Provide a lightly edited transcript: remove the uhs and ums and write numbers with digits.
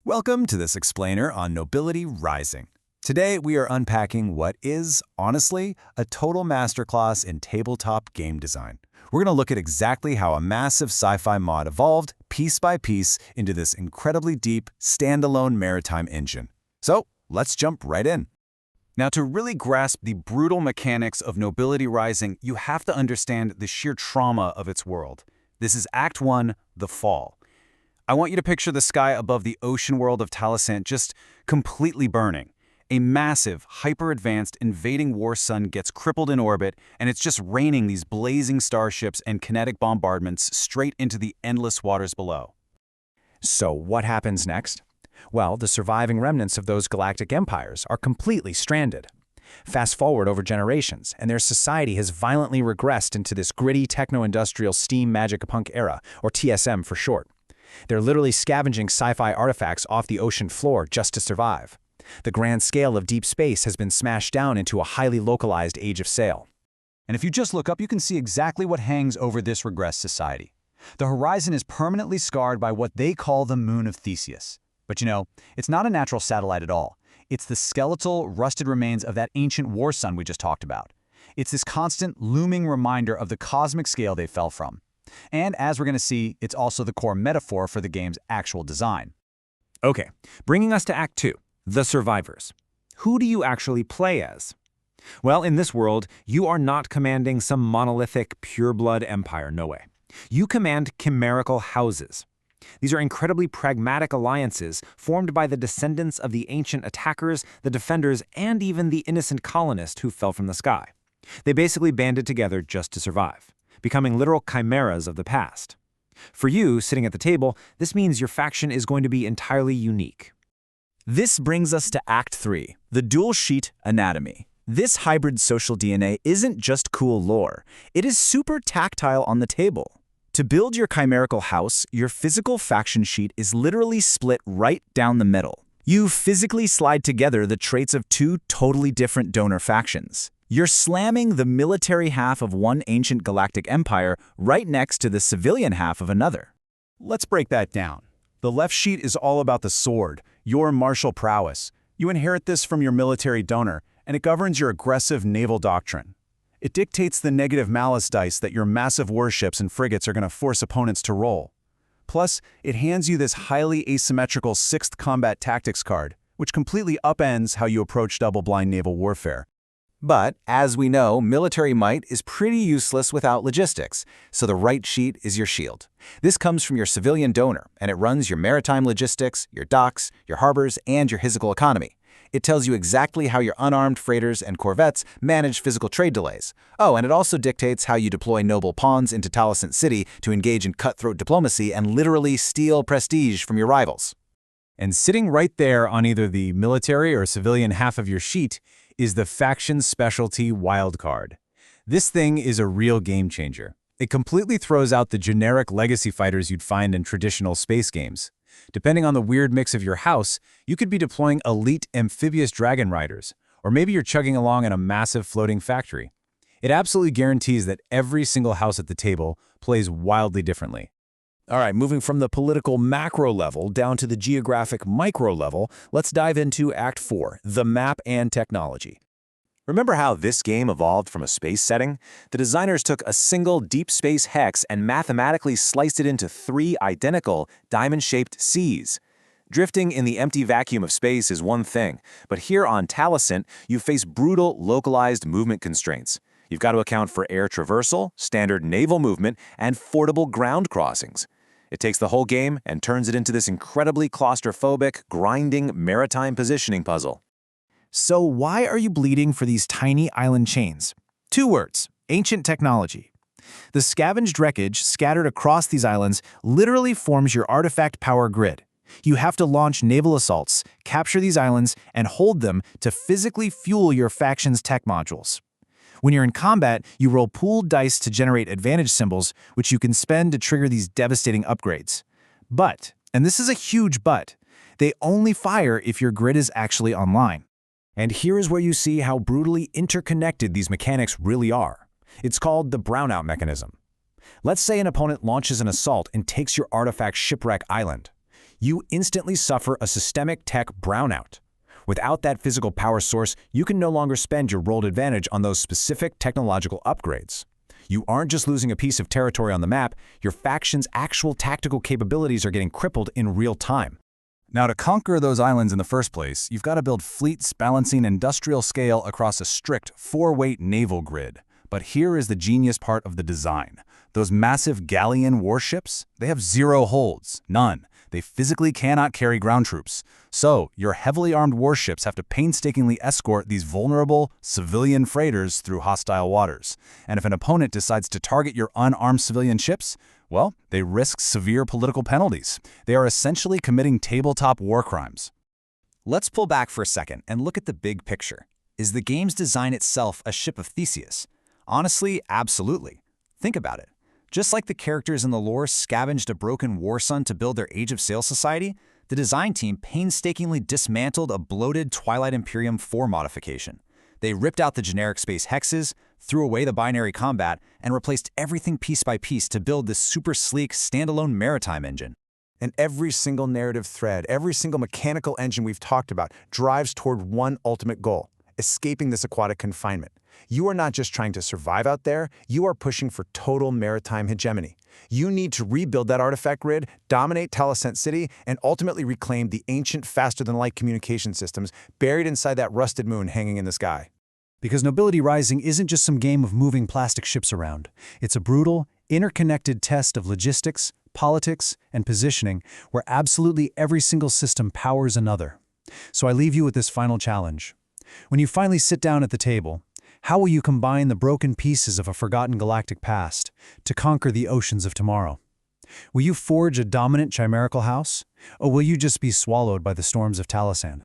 Welcome to this explainer on Nobility Rising. Today we are unpacking what is, honestly, a total masterclass in tabletop game design. We're going to look at exactly how a massive sci-fi mod evolved, piece by piece, into this incredibly deep, standalone maritime engine. So, let's jump right in. Now, to really grasp the brutal mechanics of Nobility Rising, you have to understand the sheer trauma of its world. This is Act 1, The Fall. I want you to picture the sky above the ocean world of Taliesin just completely burning. A massive, hyper-advanced, invading war sun gets crippled in orbit, and it's just raining these blazing starships and kinetic bombardments straight into the endless waters below. So what happens next? Well, the surviving remnants of those galactic empires are completely stranded. Fast forward over generations, and their society has violently regressed into this gritty techno-industrial steam magic punk era, or TSM for short. They're literally scavenging sci-fi artifacts off the ocean floor just to survive. The grand scale of deep space has been smashed down into a highly localized age of sail. And if you just look up, you can see exactly what hangs over this regressed society. The horizon is permanently scarred by what they call the Moon of Theseus. But it's not a natural satellite at all. It's the skeletal, rusted remains of that ancient war sun we just talked about. It's this constant, looming reminder of the cosmic scale they fell from. And as we're going to see, it's also the core metaphor for the game's actual design. Okay, bringing us to Act 2, the survivors. Who do you actually play as? Well, in this world, you are not commanding some monolithic, pure-blood empire, no way. You command chimerical houses. These are incredibly pragmatic alliances formed by the descendants of the ancient attackers, the defenders, and even the innocent colonist who fell from the sky. They basically banded together just to survive, becoming literal chimeras of the past. For you, sitting at the table, this means your faction is going to be entirely unique. This brings us to Act 3, the dual-sheet anatomy. This hybrid social DNA isn't just cool lore, it is super tactile on the table. To build your chimerical house, your physical faction sheet is literally split right down the middle. You physically slide together the traits of two totally different donor factions. You're slamming the military half of one ancient galactic empire right next to the civilian half of another. Let's break that down. The left sheet is all about the sword, your martial prowess. You inherit this from your military donor, and it governs your aggressive naval doctrine. It dictates the negative malice dice that your massive warships and frigates are going to force opponents to roll. Plus, it hands you this highly asymmetrical 6th Combat Tactics card, which completely upends how you approach double-blind naval warfare. But, as we know, military might is pretty useless without logistics, so the right sheet is your shield. This comes from your civilian donor, and it runs your maritime logistics, your docks, your harbors, and your physical economy. It tells you exactly how your unarmed freighters and corvettes manage physical trade delays. Oh, and it also dictates how you deploy noble pawns into Taliesin City to engage in cutthroat diplomacy and literally steal prestige from your rivals. And sitting right there on either the military or civilian half of your sheet is the Faction Specialty Wildcard. This thing is a real game changer. It completely throws out the generic legacy fighters you'd find in traditional space games. Depending on the weird mix of your house, you could be deploying elite amphibious dragon riders, or maybe you're chugging along in a massive floating factory. It absolutely guarantees that every single house at the table plays wildly differently. All right, moving from the political macro level down to the geographic micro level, let's dive into Act 4, the map and technology. Remember how this game evolved from a space setting? The designers took a single deep space hex and mathematically sliced it into 3 identical, diamond-shaped seas. Drifting in the empty vacuum of space is one thing, but here on Taliesin, you face brutal, localized movement constraints. You've got to account for air traversal, standard naval movement, and fordable ground crossings. It takes the whole game and turns it into this incredibly claustrophobic, grinding maritime positioning puzzle. So why are you bleeding for these tiny island chains? 2 words: ancient technology. The scavenged wreckage scattered across these islands literally forms your artifact power grid. You have to launch naval assaults, capture these islands, and hold them to physically fuel your faction's tech modules. When you're in combat, you roll pooled dice to generate advantage symbols, which you can spend to trigger these devastating upgrades. But, and this is a huge but, they only fire if your grid is actually online. And here is where you see how brutally interconnected these mechanics really are. It's called the brownout mechanism. Let's say an opponent launches an assault and takes your artifact Shipwreck Island. you instantly suffer a systemic tech brownout. Without that physical power source, you can no longer spend your rolled advantage on those specific technological upgrades. You aren't just losing a piece of territory on the map, your faction's actual tactical capabilities are getting crippled in real time. Now, to conquer those islands in the first place, you've got to build fleets balancing industrial scale across a strict 4-weight naval grid. But here is the genius part of the design. Those massive galleon warships, they have zero holds, none. They physically cannot carry ground troops. So, your heavily armed warships have to painstakingly escort these vulnerable, civilian freighters through hostile waters. And if an opponent decides to target your unarmed civilian ships, well, they risk severe political penalties. They are essentially committing tabletop war crimes. Let's pull back for a second and look at the big picture. Is the game's design itself a ship of Theseus? Honestly, absolutely. Think about it. Just like the characters in the lore scavenged a broken war sun to build their Age of Sail society, the design team painstakingly dismantled a bloated Twilight Imperium 4 modification. They ripped out the generic space hexes, threw away the binary combat, and replaced everything piece by piece to build this super sleek, standalone maritime engine. And every single narrative thread, every single mechanical engine we've talked about drives toward one ultimate goal: escaping this aquatic confinement. You are not just trying to survive out there, you are pushing for total maritime hegemony. You need to rebuild that artifact grid, dominate Taloscent City, and ultimately reclaim the ancient, faster-than-light communication systems buried inside that rusted moon hanging in the sky. Because Nobility Rising isn't just some game of moving plastic ships around. It's a brutal, interconnected test of logistics, politics, and positioning where absolutely every single system powers another. So I leave you with this final challenge. When you finally sit down at the table, how will you combine the broken pieces of a forgotten galactic past to conquer the oceans of tomorrow? Will you forge a dominant chimerical house, or will you just be swallowed by the storms of Talosand?